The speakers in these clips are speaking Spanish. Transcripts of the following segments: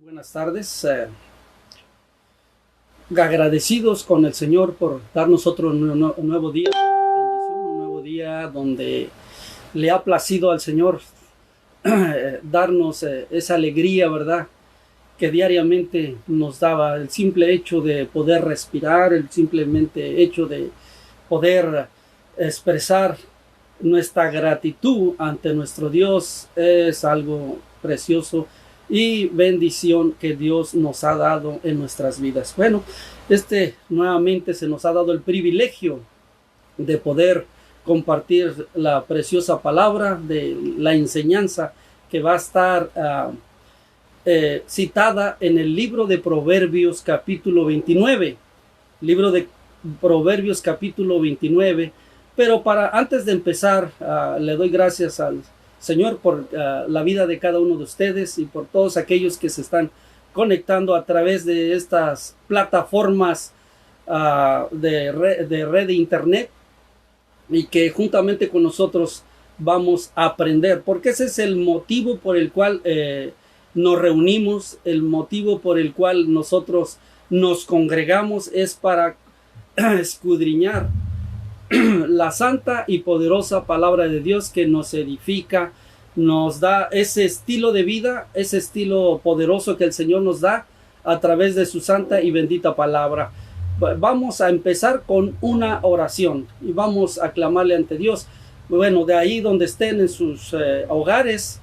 Buenas tardes. Agradecidos con el Señor por darnos otro nuevo día, bendición, un nuevo día donde le ha placido al Señor darnos esa alegría, ¿verdad? Que diariamente nos daba el simple hecho de poder respirar, el simplemente hecho de poder expresar nuestra gratitud ante nuestro Dios es algo precioso y bendición que Dios nos ha dado en nuestras vidas. Bueno, nuevamente se nos ha dado el privilegio de poder compartir la preciosa palabra de la enseñanza que va a estar citada en el libro de Proverbios capítulo 29. Libro de Proverbios capítulo 29. Pero antes de empezar, le doy gracias al Señor por la vida de cada uno de ustedes y por todos aquellos que se están conectando a través de estas plataformas de red de internet y que juntamente con nosotros vamos a aprender, porque ese es el motivo por el cual nos reunimos, el motivo por el cual nosotros nos congregamos es para escudriñar la santa y poderosa palabra de Dios que nos edifica, nos da ese estilo de vida, ese estilo poderoso que el Señor nos da a través de su santa y bendita palabra. Vamos a empezar con una oración y vamos a clamarle ante Dios. Bueno, de ahí donde estén en sus hogares,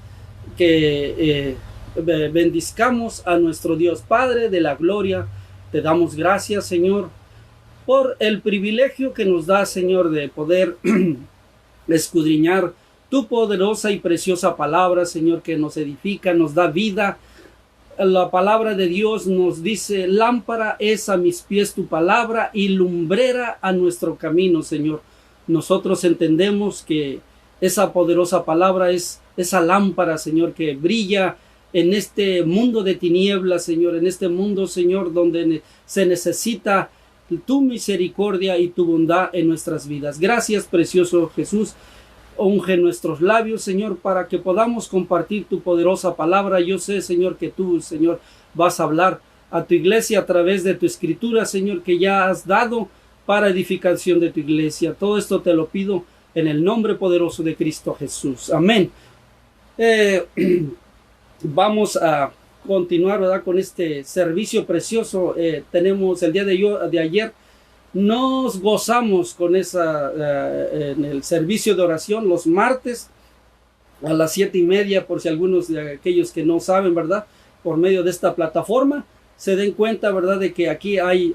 que bendizcamos a nuestro Dios. Padre de la gloria, te damos gracias, Señor, por el privilegio que nos da, Señor, de poder escudriñar tu poderosa y preciosa palabra, Señor, que nos edifica, nos da vida. La palabra de Dios nos dice: lámpara es a mis pies tu palabra y lumbrera a nuestro camino, Señor. Nosotros entendemos que esa poderosa palabra es esa lámpara, Señor, que brilla en este mundo de tinieblas, Señor, en este mundo, Señor, donde se necesita tu misericordia y tu bondad en nuestras vidas. Gracias, precioso Jesús. Unge nuestros labios, Señor, para que podamos compartir tu poderosa palabra. Yo sé, Señor, que tú, Señor, vas a hablar a tu iglesia a través de tu escritura, Señor, que ya has dado para edificación de tu iglesia. Todo esto te lo pido en el nombre poderoso de Cristo Jesús. Amén. Vamos a continuar, ¿verdad?, con este servicio precioso. Tenemos el día de ayer, nos gozamos con en el servicio de oración los martes a las 7:30, por si algunos de aquellos que no saben, ¿verdad?, por medio de esta plataforma se den cuenta, ¿verdad?, de que aquí hay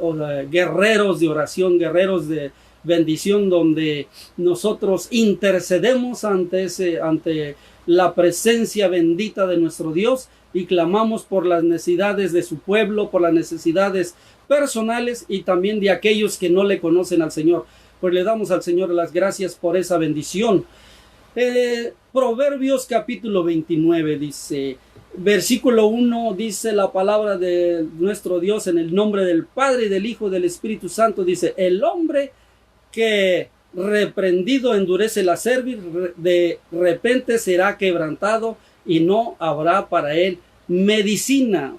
guerreros de oración, guerreros de bendición, donde nosotros intercedemos ante la presencia bendita de nuestro Dios y clamamos por las necesidades de su pueblo, por las necesidades personales y también de aquellos que no le conocen al Señor. Pues le damos al Señor las gracias por esa bendición. Proverbios capítulo 29 dice, versículo 1, dice la palabra de nuestro Dios: en el nombre del Padre, y del Hijo, y del Espíritu Santo, dice: el hombre que reprendido endurece la cerviz, de repente será quebrantado y no habrá para él medicina.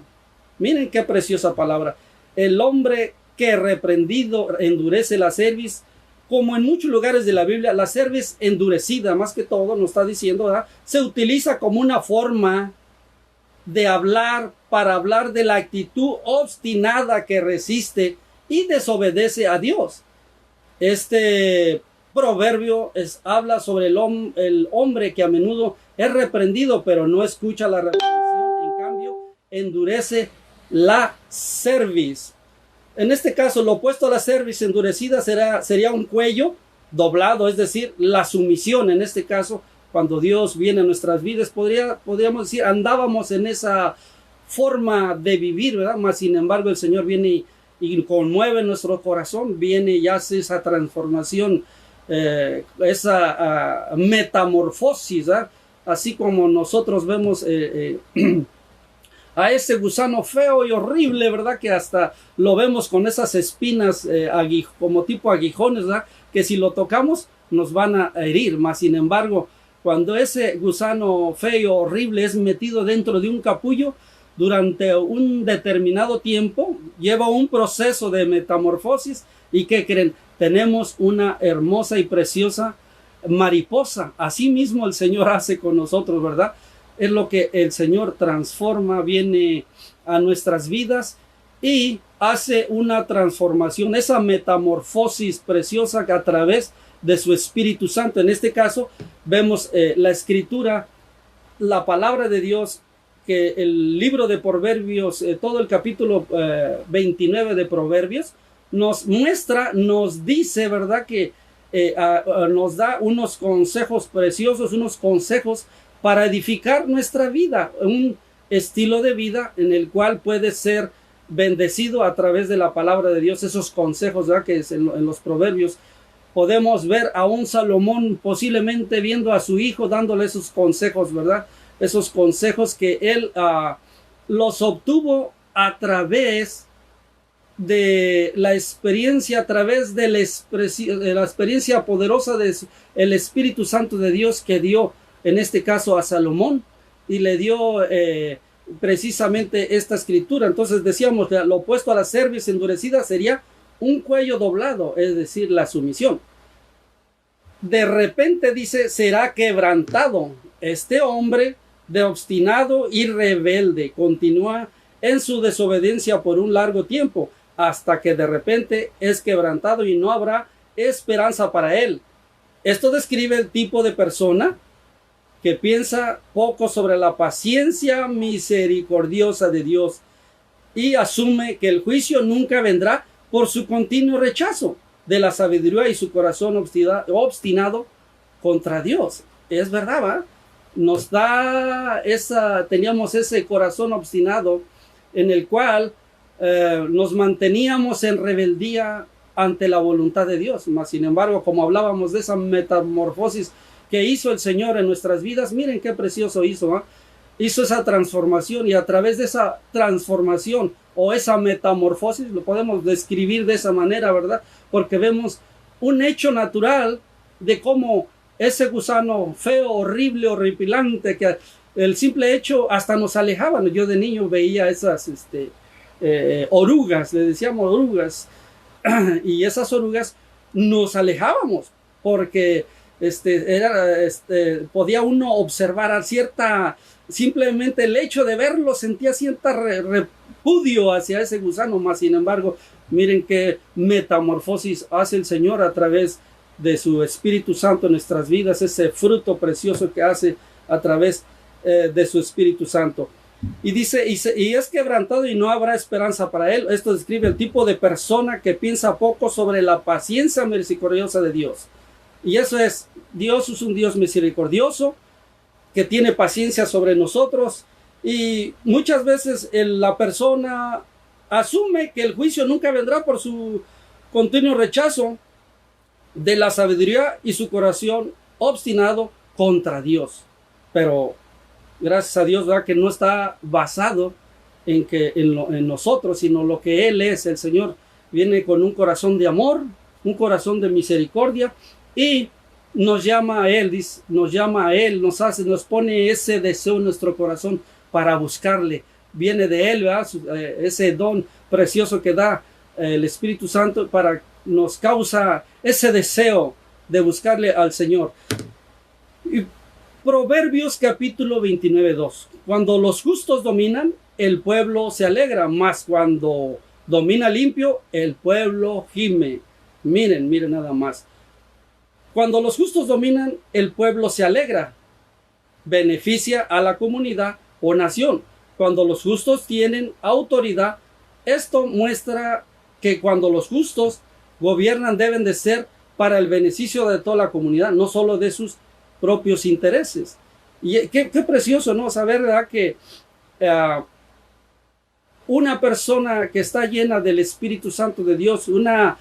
Miren qué preciosa palabra. El hombre que reprendido endurece la cerviz, como en muchos lugares de la Biblia, la cerviz endurecida, más que todo, nos está diciendo, ¿verdad?, se utiliza como una forma de hablar, para hablar de la actitud obstinada que resiste y desobedece a Dios. Este proverbio habla sobre el hombre que a menudo es reprendido, pero no escucha la reprensión, en cambio endurece la cerviz. En este caso, lo opuesto a la cerviz endurecida sería un cuello doblado, es decir, la sumisión. En este caso, cuando Dios viene a nuestras vidas, podríamos decir, andábamos en esa forma de vivir, ¿verdad? Mas sin embargo, el Señor viene y conmueve nuestro corazón, viene y hace esa transformación, esa metamorfosis, ¿verdad? Así como nosotros vemos a ese gusano feo y horrible, ¿verdad?, que hasta lo vemos con esas espinas como tipo aguijones, ¿verdad?, que si lo tocamos nos van a herir. Mas sin embargo, cuando ese gusano feo, horrible, es metido dentro de un capullo, durante un determinado tiempo, lleva un proceso de metamorfosis. ¿Y qué creen? Tenemos una hermosa y preciosa mariposa. Así mismo el Señor hace con nosotros, ¿verdad? Es lo que el Señor transforma, viene a nuestras vidas y hace una transformación, esa metamorfosis preciosa que a través de su Espíritu Santo. En este caso vemos la Escritura, la palabra de Dios, que el libro de Proverbios, todo el capítulo 29 de Proverbios, nos muestra, nos dice, ¿verdad? Que nos da unos consejos preciosos, unos consejos para edificar nuestra vida, un estilo de vida en el cual puede ser bendecido a través de la palabra de Dios. Esos consejos, ¿verdad? Que es en los Proverbios podemos ver a un Salomón posiblemente viendo a su hijo dándole esos consejos, ¿verdad? Esos consejos que él los obtuvo a través de la experiencia, a través de la experiencia poderosa del Espíritu Santo de Dios que dio en este caso a Salomón y le dio precisamente esta escritura. Entonces decíamos que lo opuesto a la cerviz endurecida sería un cuello doblado, es decir, la sumisión. De repente dice, será quebrantado este hombre de obstinado y rebelde, continúa en su desobediencia por un largo tiempo, hasta que de repente es quebrantado y no habrá esperanza para él. Esto describe el tipo de persona que piensa poco sobre la paciencia misericordiosa de Dios y asume que el juicio nunca vendrá por su continuo rechazo de la sabiduría y su corazón obstinado contra Dios. Es verdad, ¿va? Nos da teníamos ese corazón obstinado en el cual nos manteníamos en rebeldía ante la voluntad de Dios. Mas, sin embargo, como hablábamos de esa metamorfosis que hizo el Señor en nuestras vidas, miren qué precioso hizo, ¿eh? Hizo esa transformación, y a través de esa transformación o esa metamorfosis, lo podemos describir de esa manera, ¿verdad? Porque vemos un hecho natural de cómo ese gusano feo, horrible, horripilante, que el simple hecho hasta nos alejaban. Yo de niño veía esas orugas, le decíamos orugas, y esas orugas nos alejábamos porque podía uno observar simplemente el hecho de verlo, sentía cierta repudio hacia ese gusano. Más sin embargo, miren qué metamorfosis hace el Señor a través de su Espíritu Santo en nuestras vidas, ese fruto precioso que hace a través de su Espíritu Santo. Y dice, y es quebrantado y no habrá esperanza para él. Esto describe el tipo de persona que piensa poco sobre la paciencia misericordiosa de Dios. Y eso es, Dios es un Dios misericordioso que tiene paciencia sobre nosotros, y muchas veces la persona asume que el juicio nunca vendrá por su continuo rechazo de la sabiduría y su corazón obstinado contra Dios. Pero gracias a Dios, ¿verdad?, que no está basado en nosotros, sino lo que Él es. El Señor viene con un corazón de amor, un corazón de misericordia, y nos llama a Él, nos pone ese deseo en nuestro corazón para buscarle. Viene de Él, ¿verdad?, ese don precioso que da el Espíritu Santo, nos causa ese deseo de buscarle al Señor. Y Proverbios capítulo 29:2. Cuando los justos dominan, el pueblo se alegra, mas cuando domina limpio, el pueblo gime. Miren nada más. Cuando los justos dominan, el pueblo se alegra, beneficia a la comunidad o nación. Cuando los justos tienen autoridad, esto muestra que cuando los justos gobiernan deben de ser para el beneficio de toda la comunidad, no solo de sus propios intereses. Y qué precioso, ¿no?, saber, ¿verdad?, que una persona que está llena del Espíritu Santo de Dios, una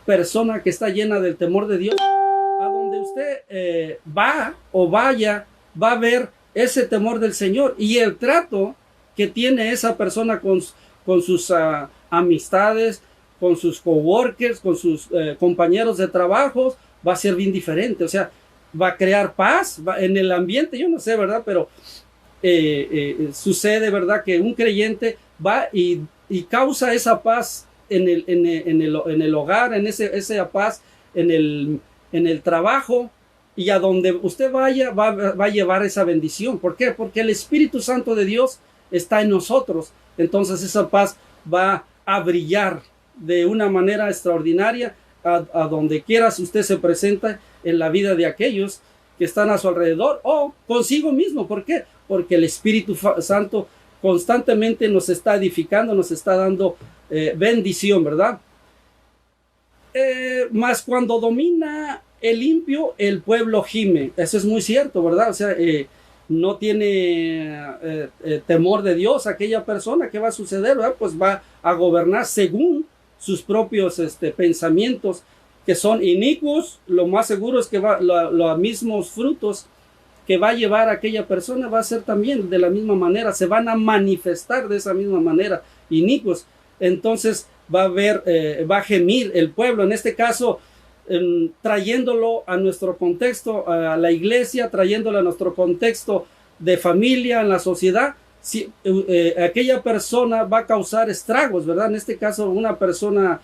persona que está llena del temor de Dios, a donde usted va a ver ese temor del Señor, y el trato que tiene esa persona con sus amistades, con sus coworkers, con sus compañeros de trabajo, va a ser bien diferente. O sea, va a crear paz en el ambiente. Yo no sé, ¿verdad?, pero sucede, ¿verdad? Que un creyente va y causa esa paz en el hogar, esa paz en el trabajo, y a donde usted vaya va a llevar esa bendición. ¿Por qué? Porque el Espíritu Santo de Dios está en nosotros. Entonces esa paz va a brillar de una manera extraordinaria a donde quiera usted se presenta en la vida de aquellos que están a su alrededor o consigo mismo. ¿Por qué? Porque el Espíritu Santo constantemente nos está edificando, nos está dando bendición, ¿verdad? Mas cuando domina el impío, el pueblo gime. Eso es muy cierto, ¿verdad? O sea, no tiene temor de Dios aquella persona. ¿Qué va a suceder? ¿Verdad? Pues va a gobernar según sus propios pensamientos, que son inicuos. Lo más seguro es que los mismos frutos que va a llevar aquella persona va a ser también de la misma manera, se van a manifestar de esa misma manera, inicuos. Entonces va a gemir el pueblo, en este caso trayéndolo a nuestro contexto, a la iglesia, trayéndolo a nuestro contexto de familia, en la sociedad. Si, aquella persona va a causar estragos, ¿verdad? En este caso una persona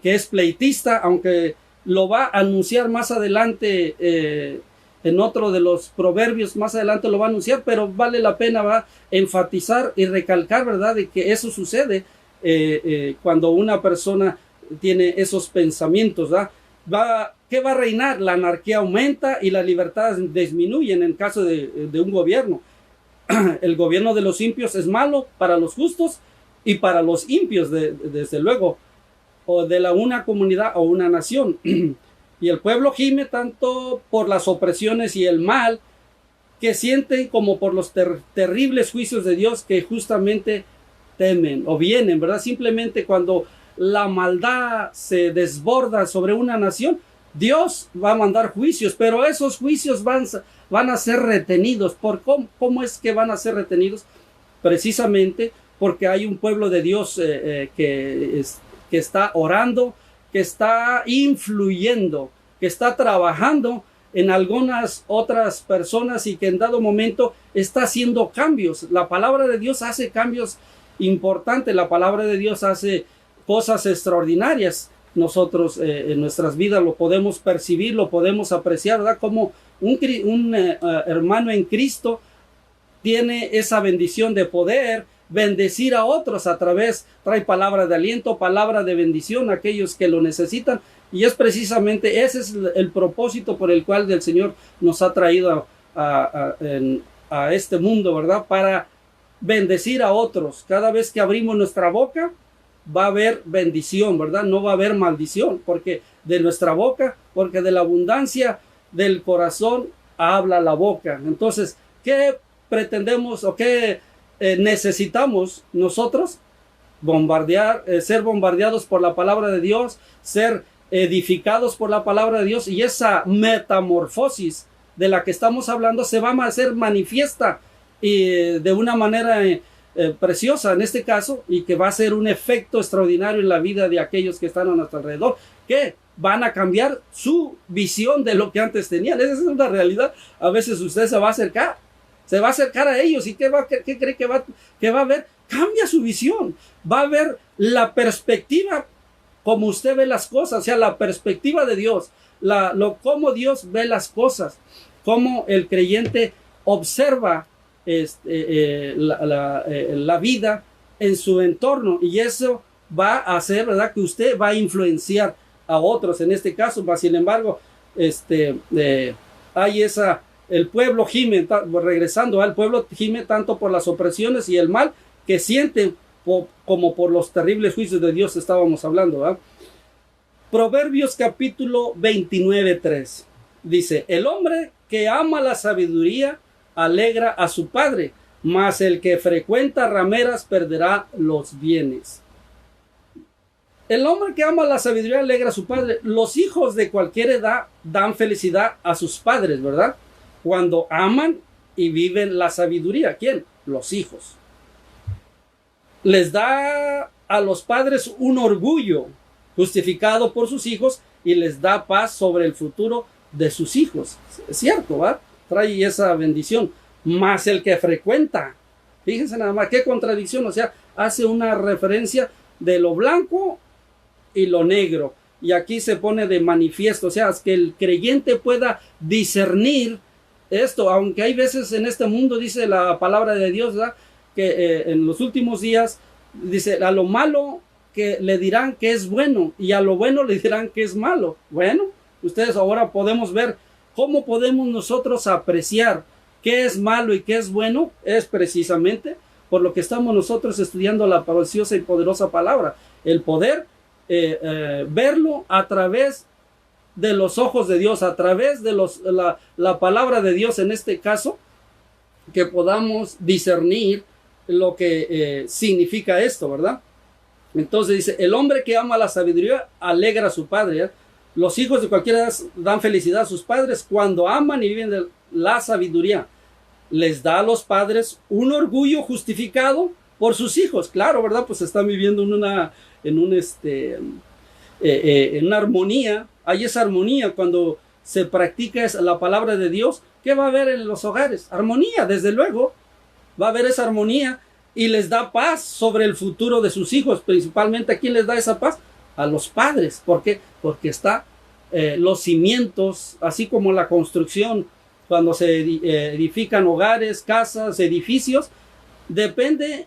que es pleitista, aunque lo va a anunciar más adelante en otro de los proverbios, más adelante lo va a anunciar, pero vale la pena va a enfatizar y recalcar, ¿verdad?, de que eso sucede cuando una persona tiene esos pensamientos, ¿verdad? ¿Qué va a reinar? La anarquía aumenta y la libertad disminuye en el caso de un gobierno. El gobierno de los impios es malo para los justos y para los impios, desde luego, o de una comunidad o una nación. Y el pueblo gime tanto por las opresiones y el mal que sienten como por los terribles juicios de Dios que justamente temen o vienen, ¿verdad? Simplemente cuando la maldad se desborda sobre una nación, Dios va a mandar juicios, pero esos juicios van a ser retenidos. ¿Cómo es que van a ser retenidos? Precisamente porque hay un pueblo de Dios que está orando, que está influyendo, que está trabajando en algunas otras personas y que en dado momento está haciendo cambios. La palabra de Dios hace cambios importantes, la palabra de Dios hace cosas extraordinarias. Nosotros en nuestras vidas lo podemos percibir, lo podemos apreciar, ¿verdad? Como un hermano en Cristo tiene esa bendición de poder bendecir a otros a través, trae palabra de aliento, palabra de bendición a aquellos que lo necesitan, y es precisamente ese es el propósito por el cual el Señor nos ha traído a este mundo, ¿verdad? Para bendecir a otros. Cada vez que abrimos nuestra boca va a haber bendición, ¿verdad? No va a haber maldición, porque de nuestra boca, porque de la abundancia del corazón habla la boca. Entonces, ¿qué pretendemos o qué necesitamos nosotros? Ser bombardeados por la palabra de Dios, ser edificados por la palabra de Dios, y esa metamorfosis de la que estamos hablando se va a hacer manifiesta de una manera preciosa en este caso, y que va a ser un efecto extraordinario en la vida de aquellos que están a nuestro alrededor, que van a cambiar su visión de lo que antes tenían. Esa es una realidad. A veces usted se va a acercar a ellos, y ¿qué cree que va a ver? Cambia su visión, va a ver la perspectiva como usted ve las cosas, o sea, la perspectiva de Dios, cómo Dios ve las cosas, cómo el creyente observa la vida en su entorno, y eso va a hacer, ¿verdad?, que usted va a influenciar a otros en este caso. Sin embargo, hay el pueblo gime, regresando al pueblo gime tanto por las opresiones y el mal que sienten como por los terribles juicios de Dios estábamos hablando, ¿verdad? Proverbios capítulo 29:3 dice: el hombre que ama la sabiduría alegra a su padre, mas el que frecuenta rameras perderá los bienes. El hombre que ama la sabiduría alegra a su padre. Los hijos de cualquier edad dan felicidad a sus padres, ¿verdad? Cuando aman y viven la sabiduría. ¿Quién? Los hijos. Les da a los padres un orgullo justificado por sus hijos y les da paz sobre el futuro de sus hijos. Es cierto, ¿verdad? Trae esa bendición. más el que frecuenta. Fíjense nada más, qué contradicción, o sea, hace una referencia de lo blanco y lo negro. Y aquí se pone de manifiesto, o sea, que el creyente pueda discernir esto, aunque hay veces en este mundo, dice la palabra de Dios, ¿verdad?, que en los últimos días, dice, a lo malo que le dirán que es bueno y a lo bueno le dirán que es malo. Bueno, ustedes ahora podemos ver cómo podemos nosotros apreciar qué es malo y qué es bueno, es precisamente por lo que estamos nosotros estudiando la preciosa y poderosa palabra, el poder verlo a través de los ojos de Dios, a través de la palabra de Dios en este caso, que podamos discernir lo que significa esto, ¿verdad? Entonces dice, el hombre que ama la sabiduría alegra a su padre, ¿eh? Los hijos de cualquiera edad dan felicidad a sus padres cuando aman y viven de la sabiduría. Les da a los padres un orgullo justificado por sus hijos. Claro, ¿verdad? Pues están viviendo en una armonía. Hay esa armonía cuando se practica la palabra de Dios. ¿Qué va a haber en los hogares? Armonía, desde luego. Va a haber esa armonía y les da paz sobre el futuro de sus hijos. Principalmente, ¿a quién les da esa paz? A los padres. ¿Por qué? Porque está los cimientos, así como la construcción, cuando se edifican hogares, casas, edificios, depende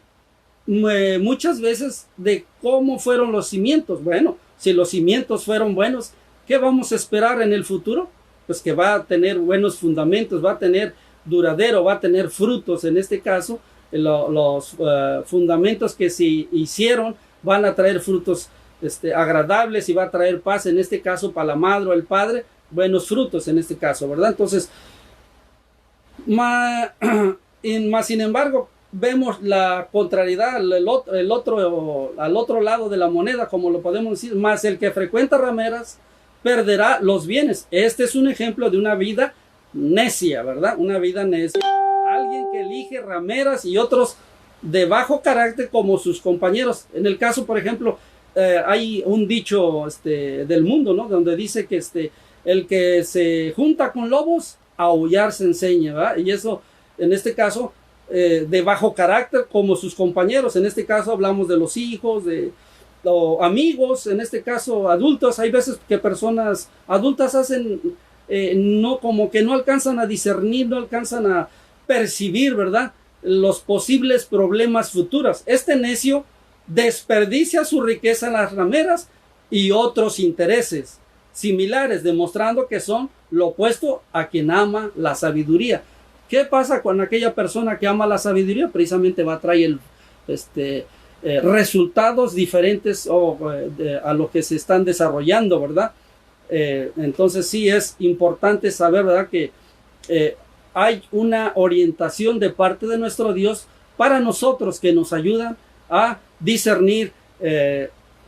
muchas veces de cómo fueron los cimientos. Bueno, si los cimientos fueron buenos, ¿qué vamos a esperar en el futuro? Pues que va a tener buenos fundamentos, va a tener duradero, va a tener frutos. En este caso, los fundamentos que se hicieron van a traer frutos agradables y va a traer paz, en este caso para la madre o el padre, buenos frutos en este caso, ¿verdad? Entonces, sin embargo, vemos la contrariedad, al otro lado de la moneda, como lo podemos decir, más el que frecuenta rameras perderá los bienes. Este es un ejemplo de una vida necia, ¿verdad? Una vida necia. Alguien que elige rameras y otros de bajo carácter como sus compañeros. En el caso, por ejemplo, hay un dicho del mundo, ¿no?, donde dice que el que se junta con lobos, a aullar se enseña, ¿verdad? Y eso, en este caso, de bajo carácter como sus compañeros. En este caso hablamos de los hijos, o amigos, en este caso adultos. Hay veces que personas adultas hacen, no, como que no alcanzan a discernir, no alcanzan a percibir, ¿verdad?, los posibles problemas futuros. Este necio desperdicia su riqueza en las rameras y otros intereses similares, demostrando que son lo opuesto a quien ama la sabiduría. ¿Qué pasa con aquella persona que ama la sabiduría? Precisamente va a traer resultados diferentes a lo que se están desarrollando, ¿verdad? Entonces sí es importante saber, ¿verdad?, que hay una orientación de parte de nuestro Dios para nosotros que nos ayudan a discernir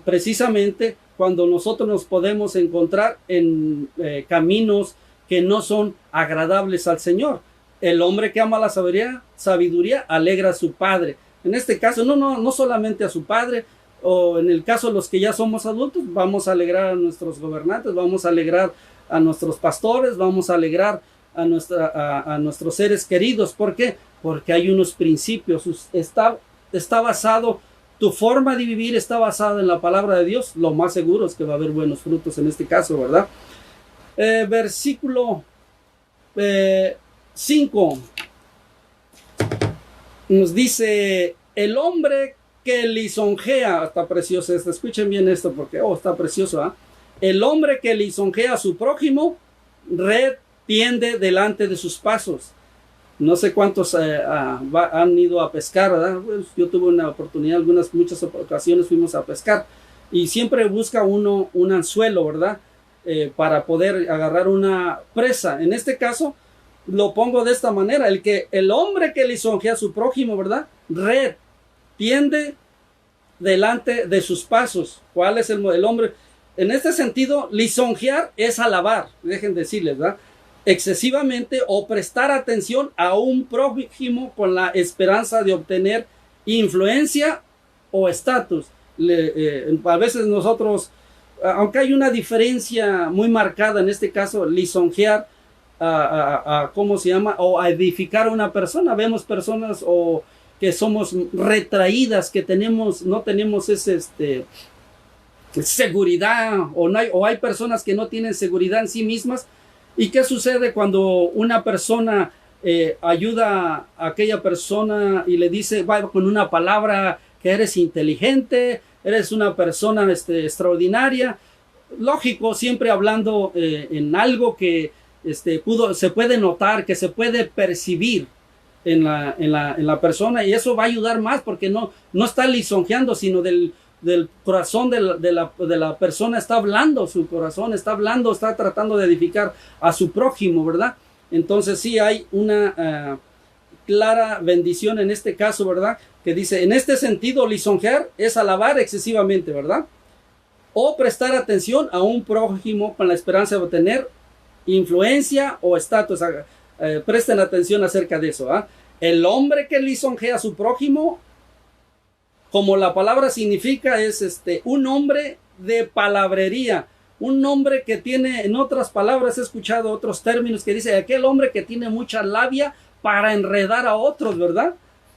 precisamente cuando nosotros nos podemos encontrar en caminos que no son agradables al Señor. El hombre que ama la sabiduría alegra a su padre. En este caso, no solamente a su padre, o en el caso de los que ya somos adultos, vamos a alegrar a nuestros gobernantes, vamos a alegrar a nuestros pastores, vamos a alegrar a nuestros seres queridos. ¿Por qué? Porque hay unos principios. Está basado, tu forma de vivir está basada en la palabra de Dios. Lo más seguro es que va a haber buenos frutos en este caso, ¿verdad? Versículo 5 nos dice, el hombre que lisonjea, está precioso esto, escuchen bien esto porque está precioso, ¿eh? El hombre que lisonjea a su prójimo, red tiende delante de sus pasos. No sé cuántos han ido a pescar, ¿verdad? Pues yo tuve una oportunidad, muchas ocasiones fuimos a pescar y siempre busca uno un anzuelo, ¿verdad? Para poder agarrar una presa. En este caso lo pongo de esta manera, el hombre que lisonjea a su prójimo, ¿verdad?, red tiende delante de sus pasos. ¿Cuál es el hombre? En este sentido, lisonjear es alabar, dejen decirles, ¿verdad?, excesivamente, o prestar atención a un prójimo con la esperanza de obtener influencia o estatus. A veces nosotros, aunque hay una diferencia muy marcada en este caso, lisonjear ¿cómo se llama? O a edificar a una persona. Vemos personas o que somos retraídas, que no tenemos seguridad, o hay personas que no tienen seguridad en sí mismas. ¿Y qué sucede cuando una persona ayuda a aquella persona y le dice, va con una palabra, que eres inteligente, eres una persona extraordinaria? Lógico, siempre hablando en algo que se puede notar, que se puede percibir en la persona, y eso va a ayudar más, porque no está lisonjeando, sino del corazón de la persona está hablando, su corazón está hablando, está tratando de edificar a su prójimo, ¿verdad? Entonces sí hay una clara bendición en este caso, ¿verdad? Que dice, en este sentido, lisonjear es alabar excesivamente, ¿verdad? O prestar atención a un prójimo con la esperanza de obtener influencia o estatus. Presten atención acerca de eso, ¿ah? El hombre que lisonjea a su prójimo, como la palabra significa, es un hombre de palabrería, un hombre que tiene, en otras palabras, he escuchado otros términos que dice, aquel hombre que tiene mucha labia para enredar a otros, ¿verdad?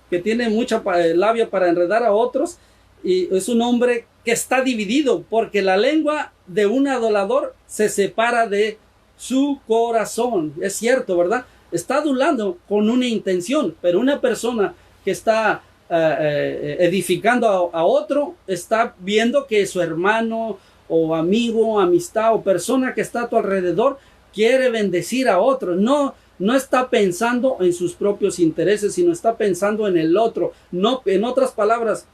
Que tiene mucha labia para enredar a otros, y es un hombre que está dividido, porque la lengua de un adulador se separa de su corazón. Es cierto, ¿verdad? Está adulando con una intención, pero una persona que está edificando a otro, está viendo que su hermano o amigo, amistad o persona que está a tu alrededor quiere bendecir a otro. No está pensando en sus propios intereses, sino está pensando en el otro. No, en otras palabras,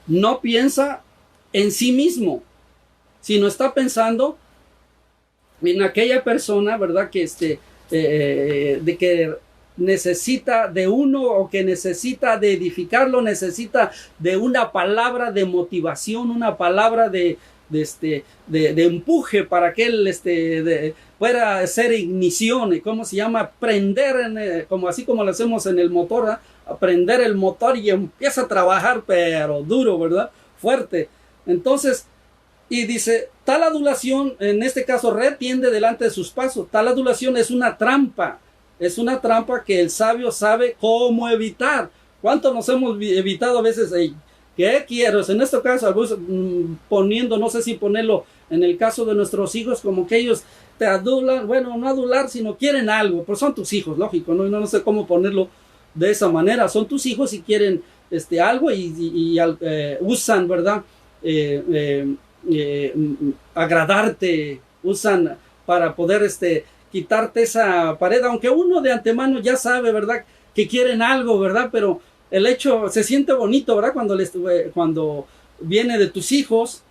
no piensa en sí mismo, sino está pensando en aquella persona, ¿verdad? Que de que necesita de uno, o que necesita de edificarlo, necesita de una palabra de motivación, una palabra de empuje para que él pueda hacer ignición, ¿cómo se llama? Prender, así como lo hacemos en el motor, ¿verdad? Prender el motor y empieza a trabajar, pero duro, ¿verdad? Fuerte. Entonces, y dice, tal adulación, en este caso, retiende delante de sus pasos. Tal adulación es una trampa que el sabio sabe cómo evitar. ¿Cuánto nos hemos evitado a veces? ¿Qué quiero? En este caso, poniendo, no sé si ponerlo en el caso de nuestros hijos, como que ellos te adulan, bueno, no adular, sino quieren algo, pero son tus hijos, lógico, no sé cómo ponerlo de esa manera. Son tus hijos y quieren algo y usan, ¿verdad? Agradarte, usan para poder quitarte esa pared, aunque uno de antemano ya sabe, ¿verdad? Que quieren algo, ¿verdad? Pero el hecho se siente bonito, ¿verdad? Cuando viene de tus hijos,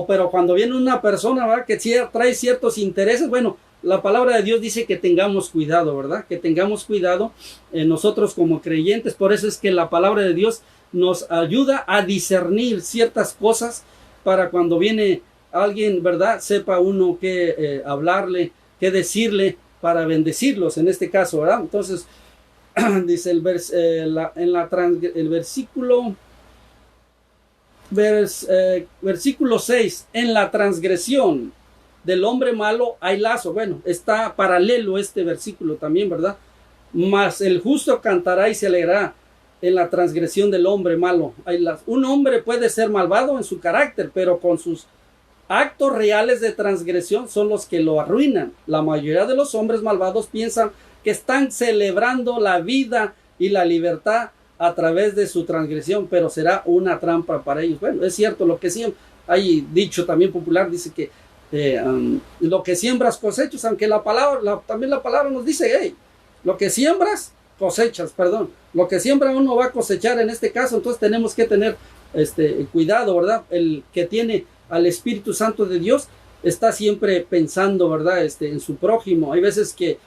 pero cuando viene una persona, ¿verdad? Que trae ciertos intereses, bueno, la palabra de Dios dice que tengamos cuidado, ¿verdad? Que tengamos cuidado nosotros como creyentes. Por eso es que la palabra de Dios nos ayuda a discernir ciertas cosas, para cuando viene alguien, ¿verdad? Sepa uno qué hablarle, qué decirle para bendecirlos, en este caso, ¿verdad? Entonces, dice el versículo 6, en la transgresión del hombre malo hay lazo. Bueno, está paralelo este versículo también, ¿verdad? Mas el justo cantará y se alegrará. En la transgresión del hombre malo hay lazo. Un hombre puede ser malvado en su carácter, pero con sus actos reales de transgresión son los que lo arruinan. La mayoría de los hombres malvados piensan que están celebrando la vida y la libertad a través de su transgresión, pero será una trampa para ellos. Bueno, es cierto, lo que siempre hay dicho también popular, dice que lo que siembras cosechas, aunque también la palabra nos dice, hey, lo que siembras cosechas, perdón, lo que siembra uno va a cosechar en este caso. Entonces tenemos que tener cuidado, ¿verdad? El que tiene al Espíritu Santo de Dios está siempre pensando, ¿verdad? En su prójimo. Hay veces que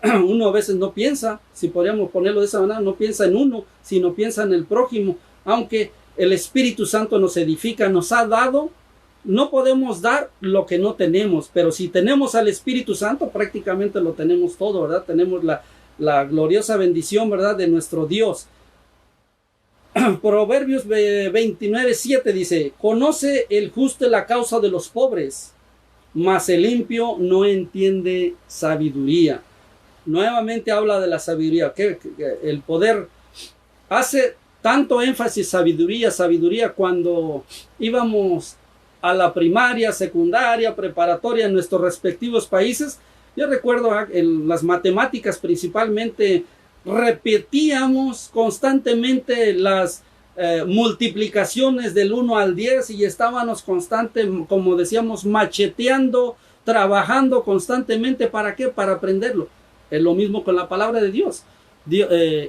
uno a veces no piensa, si podríamos ponerlo de esa manera, no piensa en uno, sino piensa en el prójimo. Aunque el Espíritu Santo nos edifica, nos ha dado, no podemos dar lo que no tenemos, pero si tenemos al Espíritu Santo, prácticamente lo tenemos todo, ¿verdad? Tenemos la gloriosa bendición, ¿verdad? De nuestro Dios. Proverbios 29:7 dice, conoce el justo la causa de los pobres, mas el limpio no entiende sabiduría. Nuevamente habla de la sabiduría, que el poder hace tanto énfasis sabiduría, sabiduría cuando íbamos a la primaria, secundaria, preparatoria en nuestros respectivos países. Yo recuerdo en las matemáticas principalmente repetíamos constantemente las multiplicaciones del 1 al 10 y estábamos como decíamos, macheteando, trabajando constantemente. ¿Para qué? Para aprenderlo. Es lo mismo con la palabra de Dios.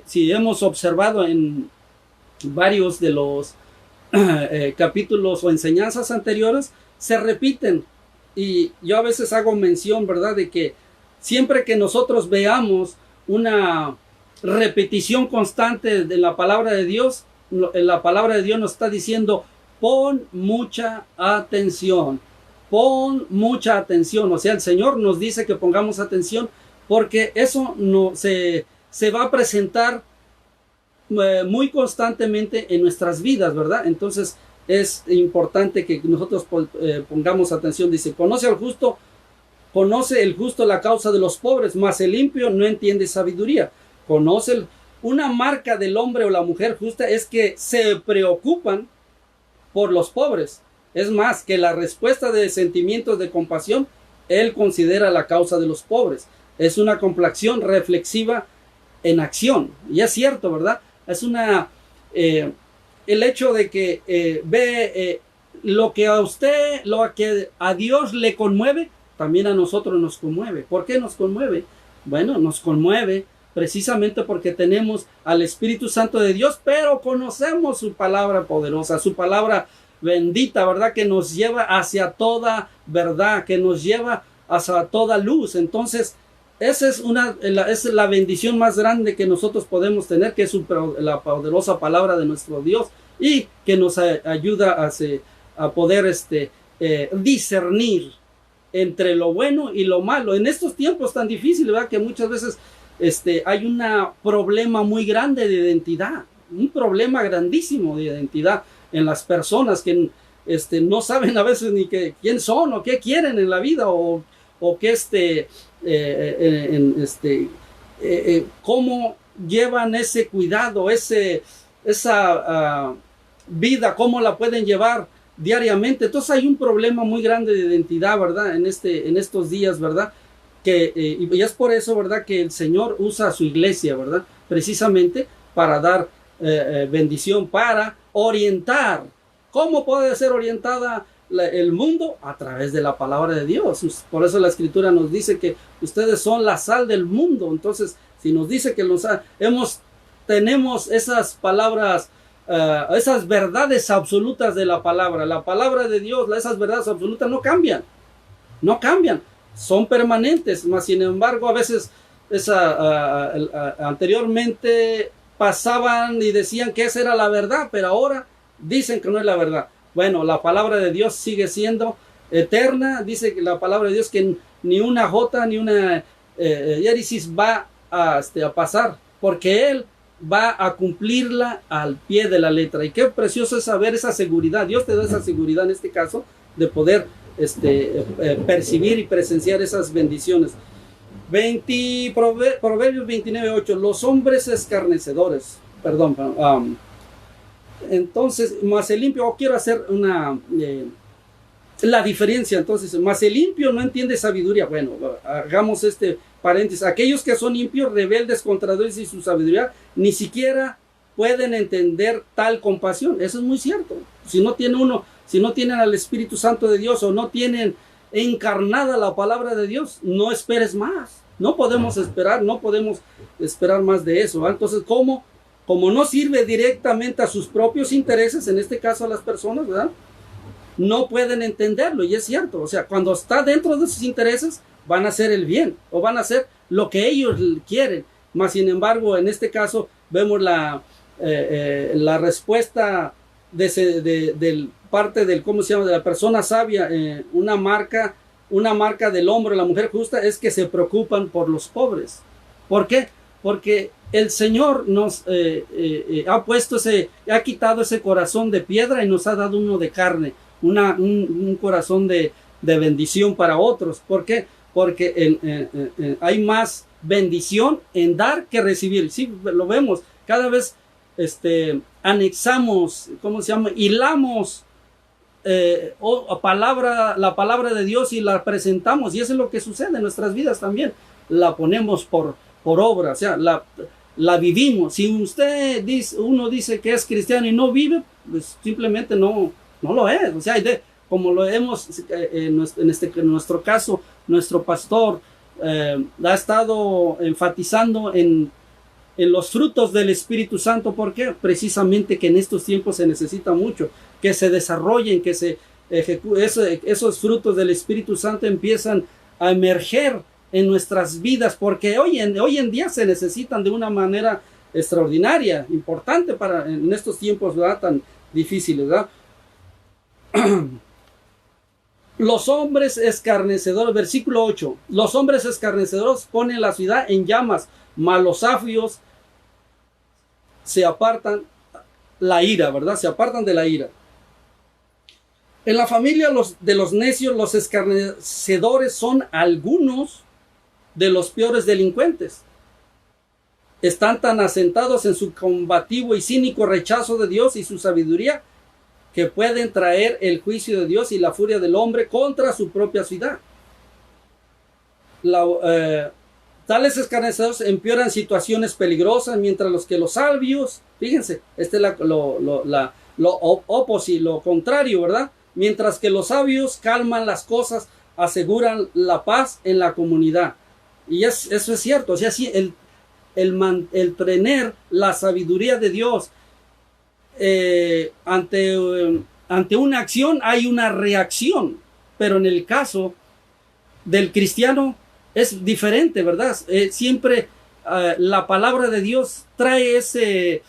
Si hemos observado en varios de los capítulos o enseñanzas anteriores, se repiten. Y yo a veces hago mención, ¿verdad?, de que siempre que nosotros veamos una repetición constante de la palabra de Dios, la palabra de Dios nos está diciendo: pon mucha atención, pon mucha atención. O sea, el Señor nos dice que pongamos atención, porque eso no se va a presentar muy constantemente en nuestras vidas, ¿verdad? Entonces es importante que nosotros pongamos atención. Dice: conoce el justo la causa de los pobres, mas el limpio no entiende sabiduría. Una marca del hombre o la mujer justa es que se preocupan por los pobres. Es más, que la respuesta de sentimientos de compasión, él considera la causa de los pobres. Es una compasión reflexiva en acción. Y es cierto, ¿verdad? Es el hecho de que ve lo que a Dios le conmueve, también a nosotros nos conmueve. ¿Por qué nos conmueve? Bueno, nos conmueve precisamente porque tenemos al Espíritu Santo de Dios, pero conocemos su palabra poderosa, su palabra bendita, ¿verdad?, que nos lleva hacia toda verdad, que nos lleva hacia toda luz. Entonces, esa es la bendición más grande que nosotros podemos tener, que es la poderosa palabra de nuestro Dios, y que nos ayuda a poder discernir entre lo bueno y lo malo. En estos tiempos tan difíciles, ¿verdad?, que muchas veces hay un problema muy grande de identidad, un problema grandísimo de identidad en las personas que no saben a veces ni quién son o qué quieren en la vida, o qué cómo llevan ese cuidado, esa vida, cómo la pueden llevar diariamente. Entonces hay un problema muy grande de identidad, ¿verdad?, en estos días, ¿verdad?, y es por eso, ¿verdad?, que el Señor usa a su iglesia, ¿verdad?, precisamente para dar bendición, para orientar. ¿Cómo puede ser orientada el mundo? A través de la palabra de Dios. Por eso la Escritura nos dice que ustedes son la sal del mundo. Entonces, si nos dice que tenemos esas palabras, esas verdades absolutas de la palabra de Dios, esas verdades absolutas no cambian, son permanentes. Mas sin embargo, a veces anteriormente pasaban y decían que esa era la verdad, pero ahora dicen que no es la verdad. Bueno, la palabra de Dios sigue siendo eterna. Dice que la palabra de Dios que ni una jota ni una éresis va a pasar, porque Él va a cumplirla al pie de la letra. Y qué precioso es saber esa seguridad. Dios te da esa seguridad en este caso de poder percibir y presenciar esas bendiciones. Proverbios 29:8. Los hombres escarnecedores, entonces, mas el limpio, quiero hacer la diferencia. Entonces, mas el limpio no entiende sabiduría. Bueno, hagamos paréntesis. Aquellos que son impios, rebeldes contra Dios y su sabiduría, ni siquiera pueden entender tal compasión. Eso es muy cierto. Si no tienen al Espíritu Santo de Dios, o no tienen encarnada la palabra de Dios, no esperes más. No podemos esperar más de eso, ¿verdad? Entonces, como no sirve directamente a sus propios intereses, en este caso a las personas, ¿verdad?, no pueden entenderlo. Y es cierto, o sea, cuando está dentro de sus intereses, van a hacer el bien, o van a hacer lo que ellos quieren. Mas sin embargo, en este caso, vemos la respuesta de parte del, ¿cómo se llama?, de la persona sabia. Una marca del hombre, la mujer justa, es que se preocupan por los pobres. ¿Por qué? Porque el Señor nos ha quitado ese corazón de piedra y nos ha dado uno de carne, un corazón de de bendición para otros. ¿Por qué? Porque hay más bendición en dar que recibir. Sí, lo vemos. Cada vez anexamos, ¿cómo se llama? Hilamos la palabra de Dios y la presentamos. Y eso es lo que sucede en nuestras vidas también. La ponemos por obra, o sea, la vivimos. Si uno dice que es cristiano y no vive, pues simplemente no lo es. O sea, como lo hemos, en nuestro caso, nuestro pastor ha estado enfatizando en los frutos del Espíritu Santo. ¿Por qué? Precisamente que en estos tiempos se necesita mucho, que se desarrollen, que se esos frutos del Espíritu Santo empiezan a emerger en nuestras vidas, porque hoy en día se necesitan de una manera extraordinaria, importante en estos tiempos, ¿verdad?, tan difíciles, ¿verdad? Los hombres escarnecedores, versículo 8, los hombres escarnecedores ponen la ciudad en llamas, mas los sabios se apartan la ira, ¿verdad? Se apartan de la ira. En la familia de los necios, los escarnecedores son algunos de los peores delincuentes. Están tan asentados en su combativo y cínico rechazo de Dios y su sabiduría que pueden traer el juicio de Dios y la furia del hombre contra su propia ciudad. Tales escarnecedores empeoran situaciones peligrosas, mientras los sabios, fíjense, lo contrario, ¿verdad? Mientras que los sabios calman las cosas, aseguran la paz en la comunidad. Y eso es cierto. O sea, sí, el tener la sabiduría de Dios ante una acción hay una reacción, pero en el caso del cristiano es diferente, ¿verdad? Siempre la palabra de Dios trae ese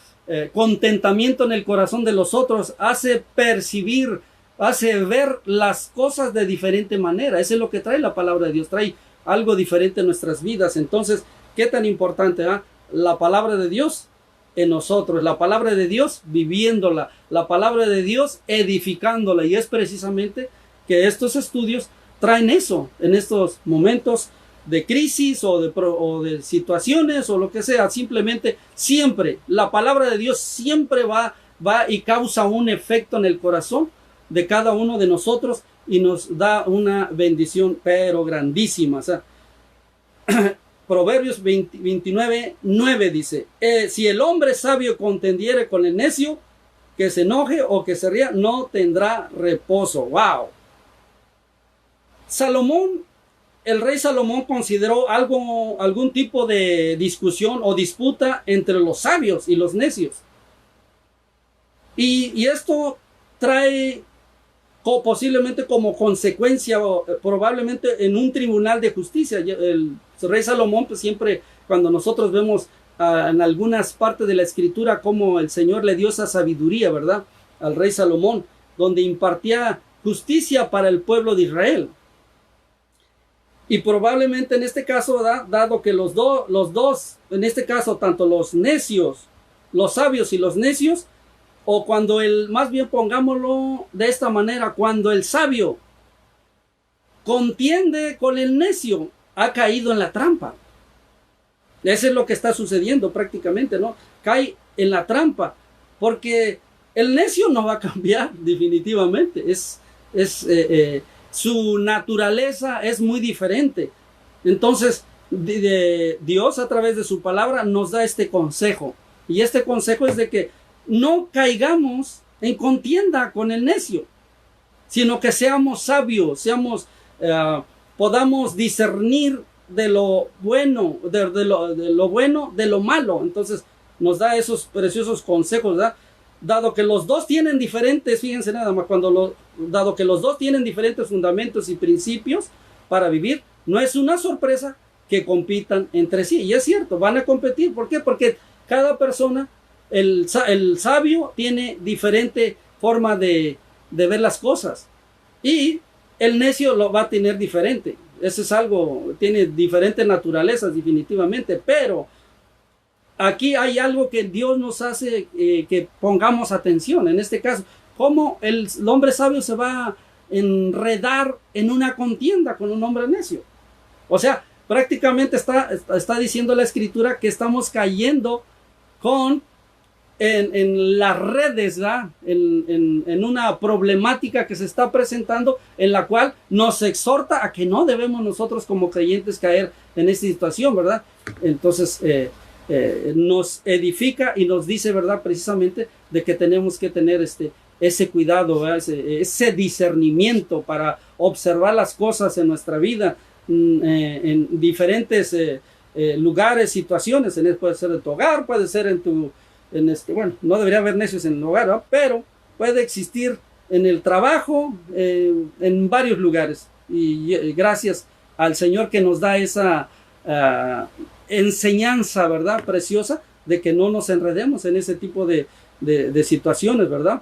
contentamiento en el corazón de los otros, hace percibir, hace ver las cosas de diferente manera. Eso es lo que trae la palabra de Dios, trae algo diferente en nuestras vidas. Entonces, ¿qué tan importante? La palabra de Dios en nosotros, la palabra de Dios viviéndola, la palabra de Dios edificándola. Y es precisamente que estos estudios traen eso en estos momentos de crisis o de situaciones o lo que sea. Simplemente siempre la palabra de Dios siempre va y causa un efecto en el corazón de cada uno de nosotros y nos da una bendición pero grandísima. O sea, Proverbios 29:9 dice, si el hombre sabio contendiere con el necio, que se enoje o que se ría, no tendrá reposo. ¡Wow! El rey Salomón consideró algún tipo de discusión o disputa entre los sabios y los necios. Y esto trae posiblemente como consecuencia, probablemente en un tribunal de justicia. El rey Salomón, pues siempre cuando nosotros vemos en algunas partes de la escritura cómo el Señor le dio esa sabiduría, ¿verdad?, al rey Salomón, donde impartía justicia para el pueblo de Israel. Y probablemente en este caso, ¿verdad?, dado que los dos, en este caso, tanto los necios, los sabios y los necios, o más bien pongámoslo de esta manera, cuando el sabio contiende con el necio, ha caído en la trampa. Eso es lo que está sucediendo prácticamente, ¿no? Cae en la trampa, porque el necio no va a cambiar definitivamente. Su naturaleza es muy diferente. Entonces, Dios a través de su palabra nos da este consejo. Y este consejo es de que no caigamos en contienda con el necio, sino que seamos sabios, podamos discernir de lo bueno, de lo bueno, de lo malo. Entonces nos da esos preciosos consejos, ¿verdad? Dado que los dos tienen diferentes, fíjense nada más, dado que los dos tienen diferentes fundamentos y principios para vivir, no es una sorpresa que compitan entre sí. Y es cierto, van a competir. ¿Por qué? Porque cada persona, el sabio tiene diferente forma de ver las cosas y el necio lo va a tener diferente. Eso es algo, tiene diferentes naturalezas definitivamente, pero aquí hay algo que Dios nos hace que pongamos atención. En este caso, cómo el hombre sabio se va enredar en una contienda con un hombre necio. O sea, prácticamente está diciendo la Escritura que estamos cayendo en las redes, ¿verdad? En una problemática que se está presentando, en la cual nos exhorta a que no debemos nosotros como creyentes caer en esta situación, ¿verdad? Entonces nos edifica y nos dice, ¿verdad? Precisamente de que tenemos que tener ese cuidado, ¿verdad? Ese discernimiento para observar las cosas en nuestra vida, en diferentes lugares, situaciones. Puede ser en tu hogar, puede ser bueno, no debería haber necios en el hogar, ¿no? Pero puede existir en el trabajo, en varios lugares. Y gracias al Señor que nos da esa enseñanza, ¿verdad? Preciosa, de que no nos enredemos en ese tipo de situaciones, ¿verdad?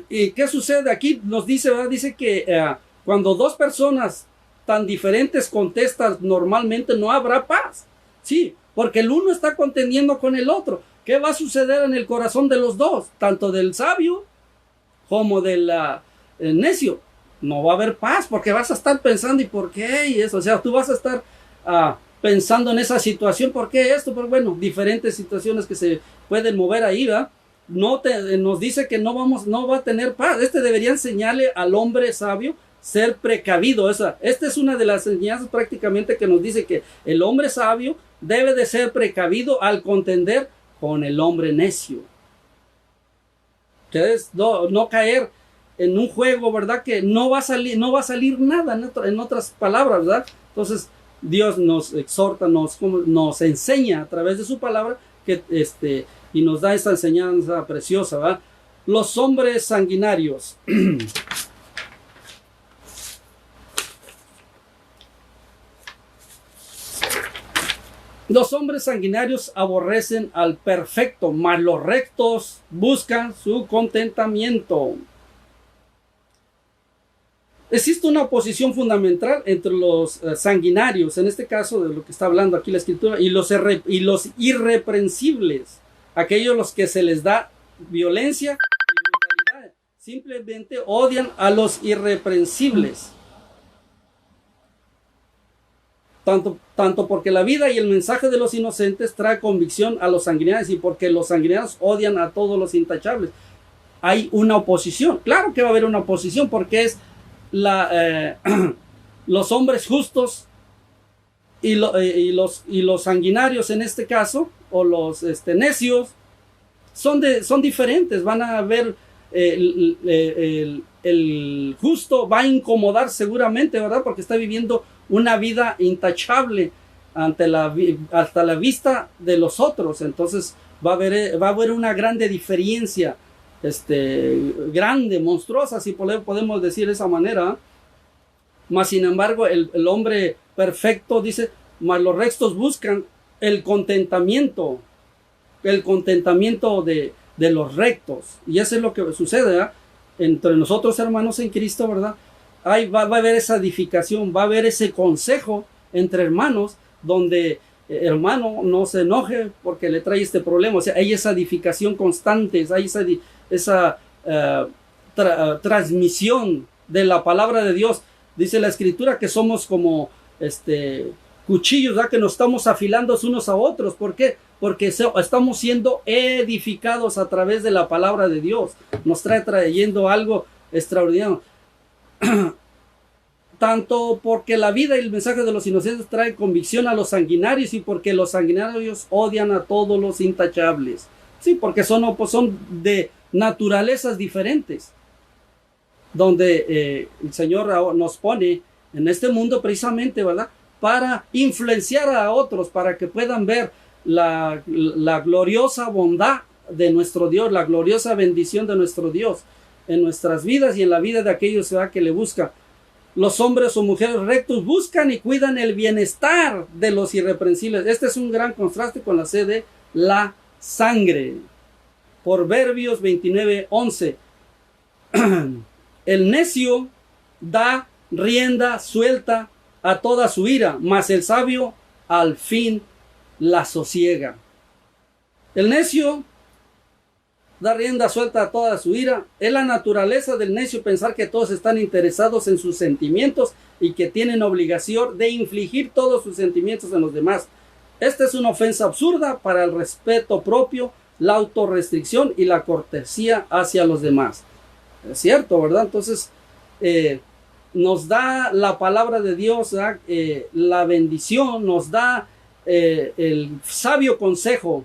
¿Y qué sucede? Aquí nos dice, ¿verdad? Dice que cuando dos personas tan diferentes contestan, normalmente no habrá paz. Sí, porque el uno está contendiendo con el otro. ¿Qué va a suceder en el corazón de los dos? Tanto del sabio como del necio. No va a haber paz, porque vas a estar pensando, ¿y por qué? Y eso, o sea, tú vas a estar pensando en esa situación, ¿por qué esto? Pero bueno, diferentes situaciones que se pueden mover ahí, ¿verdad? Nos dice que no va a tener paz. Debería enseñarle al hombre sabio ser precavido. Esta es una de las enseñanzas prácticamente que nos dice que el hombre sabio debe de ser precavido al contender con el hombre necio. Entonces, no caer en un juego, ¿verdad? Que no va a salir nada, en otras palabras, ¿verdad? Entonces, Dios nos exhorta, nos enseña a través de su palabra y nos da esta enseñanza preciosa, ¿verdad? Los hombres sanguinarios. Los hombres sanguinarios aborrecen al perfecto, mas los rectos buscan su contentamiento. Existe una oposición fundamental entre los sanguinarios, en este caso de lo que está hablando aquí la Escritura, y los irreprensibles, aquellos los que se les da violencia y brutalidad. Simplemente odian a los irreprensibles. Tanto porque la vida y el mensaje de los inocentes trae convicción a los sanguinarios, y porque los sanguinarios odian a todos los intachables. Hay una oposición. Claro que va a haber una oposición, porque es los hombres justos y los sanguinarios en este caso, o los necios, son diferentes. Van a ver el justo va a incomodar seguramente, ¿verdad? Porque está viviendo una vida intachable hasta la vista de los otros. Entonces va a haber una grande diferencia, grande, monstruosa, si podemos decir de esa manera. Mas sin embargo, el hombre perfecto dice, mas los rectos buscan el contentamiento de los rectos. Y eso es lo que sucede, ¿verdad? Entre nosotros, hermanos en Cristo, ¿verdad? Va a haber esa edificación, va a haber ese consejo entre hermanos, donde hermano no se enoje porque le trae este problema. O sea, hay esa edificación constante, hay esa transmisión de la palabra de Dios. Dice la Escritura que somos como cuchillos, ¿verdad? Que nos estamos afilando unos a otros. ¿Por qué? Porque estamos siendo edificados a través de la palabra de Dios. Nos trayendo algo extraordinario. Tanto porque la vida y el mensaje de los inocentes trae convicción a los sanguinarios, y porque los sanguinarios odian a todos los intachables. Sí, porque son de naturalezas diferentes. Donde el Señor nos pone en este mundo precisamente, ¿verdad? Para influenciar a otros, para que puedan ver la gloriosa bondad de nuestro Dios, la gloriosa bendición de nuestro Dios en nuestras vidas y en la vida de aquellos, ¿verdad?, que le buscan. Los hombres o mujeres rectos buscan y cuidan el bienestar de los irreprensibles. Este es un gran contraste con la sed de la sangre. Proverbios 29:11. El necio da rienda suelta a toda su ira, mas el sabio al fin la sosiega. El necio da rienda suelta a toda su ira. Es la naturaleza del necio pensar que todos están interesados en sus sentimientos y que tienen obligación de infligir todos sus sentimientos en los demás. Esta es una ofensa absurda para el respeto propio, la autorrestricción y la cortesía hacia los demás. Es cierto, ¿verdad? Entonces, nos da la palabra de Dios, la bendición, nos da el sabio consejo.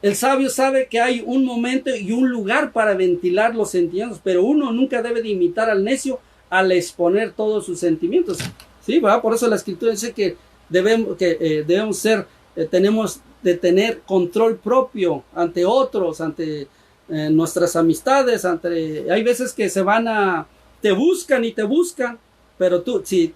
El sabio sabe que hay un momento y un lugar para ventilar los sentimientos, pero uno nunca debe de imitar al necio al exponer todos sus sentimientos. Sí, ¿verdad? Por eso la escritura dice que debemos tenemos de tener control propio ante otros, ante nuestras amistades, hay veces que te buscan, pero tú, si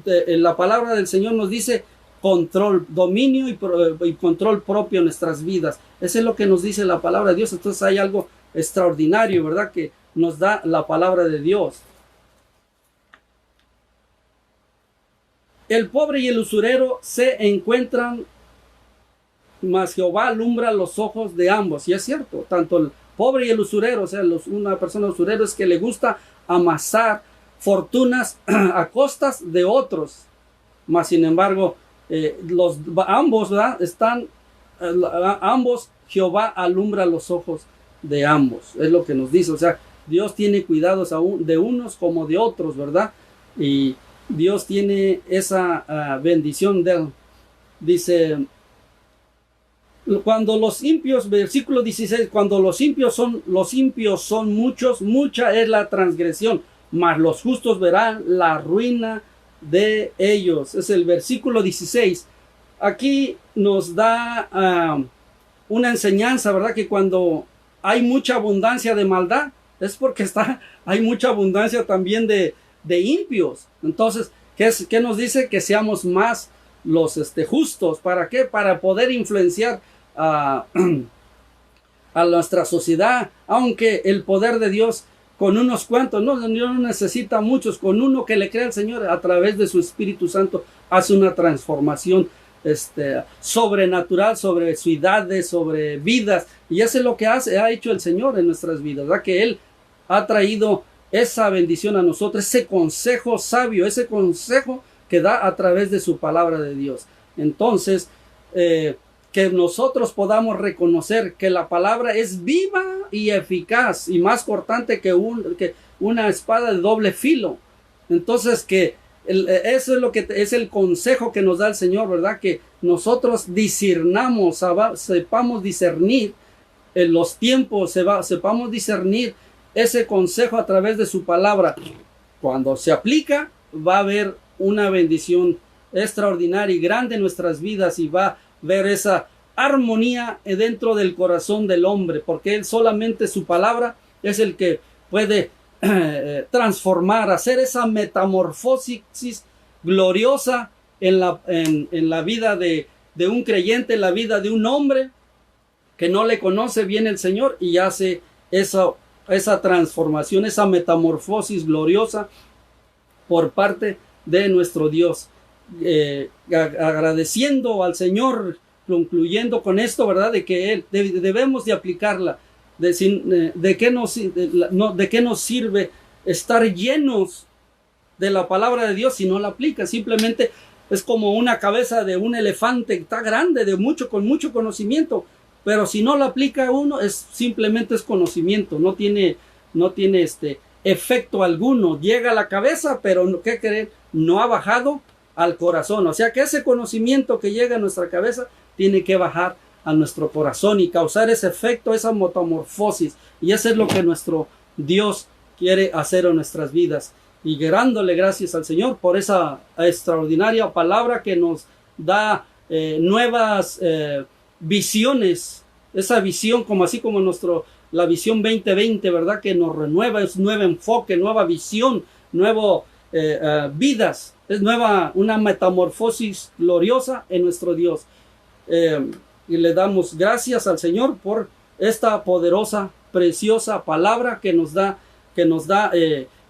la palabra del Señor nos dice control, dominio y control propio en nuestras vidas. Eso es lo que nos dice la palabra de Dios. Entonces hay algo extraordinario, ¿verdad?, que nos da la palabra de Dios. El pobre y el usurero se encuentran, mas Jehová alumbra los ojos de ambos. Y es cierto, tanto el pobre y el usurero, o sea, una persona usurero es que le gusta amasar fortunas a costas de otros. Mas sin embargo, ambos, ¿verdad?, ambos, Jehová alumbra los ojos de ambos. Es lo que nos dice. O sea, Dios tiene cuidados aún de unos como de otros, ¿verdad? Y Dios tiene esa bendición de él. Dice, cuando los impios, versículo 16, cuando los impios son muchos, mucha es la transgresión, mas los justos verán la ruina de ellos. Es el versículo 16. Aquí nos da una enseñanza, ¿verdad?, que cuando hay mucha abundancia de maldad, es porque hay mucha abundancia también de impios. Entonces, ¿qué nos dice? Que seamos más los justos. ¿Para qué? Para poder influenciar a nuestra sociedad. Aunque el poder de Dios con unos cuantos, Dios no necesita muchos, con uno que le crea al Señor a través de su Espíritu Santo hace una transformación sobrenatural sobre ciudades, sobre vidas, y eso es lo que ha hecho el Señor en nuestras vidas, ¿verdad? Que Él ha traído esa bendición a nosotros, ese consejo sabio, ese consejo que da a través de su palabra de Dios. Entonces, que nosotros podamos reconocer que la palabra es viva y eficaz y más cortante que una espada de doble filo. Entonces, que eso es lo que es el consejo que nos da el Señor, ¿verdad? Que nosotros discernamos, sepamos discernir en los tiempos, sepamos discernir ese consejo a través de su palabra. Cuando se aplica, va a haber una bendición extraordinaria y grande en nuestras vidas, y va a ver esa armonía dentro del corazón del hombre, porque él solamente, su palabra es el que puede transformar, hacer esa metamorfosis gloriosa en la vida de un creyente, en la vida de un hombre que no le conoce bien el Señor, y hace esa transformación, esa metamorfosis gloriosa por parte de nuestro Dios. Agradeciendo al Señor, concluyendo con esto, ¿verdad?, de que debemos de aplicarla. ¿De qué nos sirve estar llenos de la palabra de Dios si no la aplica? Simplemente es como una cabeza de un elefante que está grande, con mucho conocimiento, pero si no la aplica uno, simplemente es conocimiento, no tiene efecto alguno. Llega a la cabeza, pero ¿qué creen? No ha bajado al corazón. O sea que ese conocimiento que llega a nuestra cabeza tiene que bajar a nuestro corazón y causar ese efecto, esa metamorfosis. Y eso es lo que nuestro Dios quiere hacer en nuestras vidas. Y dándole gracias al Señor por esa extraordinaria palabra que nos da nuevas visiones. Esa visión, así como la visión 2020, ¿verdad?, que nos renueva, es nuevo enfoque, nueva visión, vidas. Es una metamorfosis gloriosa en nuestro Dios. Y le damos gracias al Señor por esta poderosa, preciosa palabra que nos da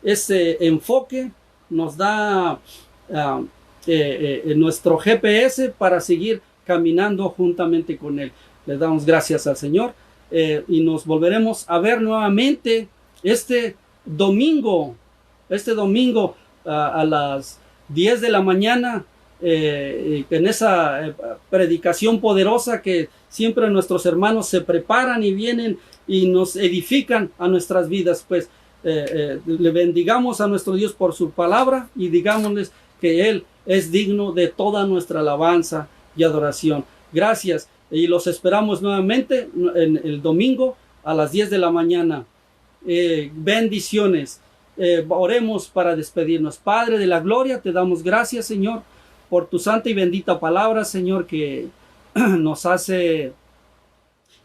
ese enfoque, nos da nuestro GPS para seguir caminando juntamente con Él. Le damos gracias al Señor y nos volveremos a ver nuevamente este domingo a las 10 de la mañana, en esa predicación poderosa que siempre nuestros hermanos se preparan y vienen y nos edifican a nuestras vidas. Pues le bendigamos a nuestro Dios por su palabra y digámosles que Él es digno de toda nuestra alabanza y adoración. Gracias, y los esperamos nuevamente en el domingo a las 10 de la mañana. Bendiciones. Oremos para despedirnos. Padre de la gloria, te damos gracias, Señor, por tu santa y bendita palabra, Señor, que nos hace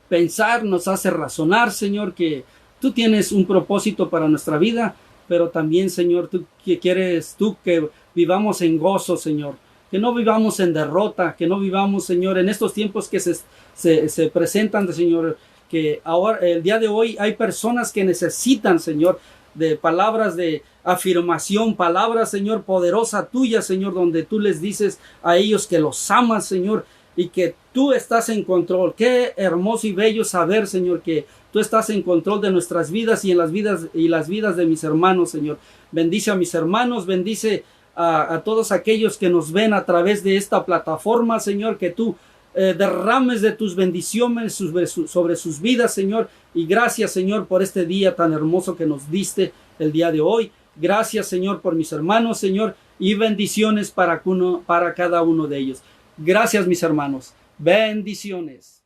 pensar, nos hace razonar, Señor, que tú tienes un propósito para nuestra vida, pero también, Señor, tú quieres que vivamos en gozo, Señor, que no vivamos en derrota, que no vivamos, Señor, en estos tiempos que se presentan, Señor, que ahora, el día de hoy, hay personas que necesitan, Señor, de palabras de afirmación, palabras, Señor, poderosa tuya, Señor, donde tú les dices a ellos que los amas, Señor, y que tú estás en control. Qué hermoso y bello saber, Señor, que tú estás en control de nuestras vidas y en las vidas de mis hermanos, Señor. Bendice a mis hermanos, bendice a todos aquellos que nos ven a través de esta plataforma, Señor, que tú derrames de tus bendiciones sobre sus vidas, Señor. Y gracias, Señor, por este día tan hermoso que nos diste el día de hoy. Gracias, Señor, por mis hermanos, Señor, y bendiciones para cada uno de ellos. Gracias, mis hermanos. Bendiciones.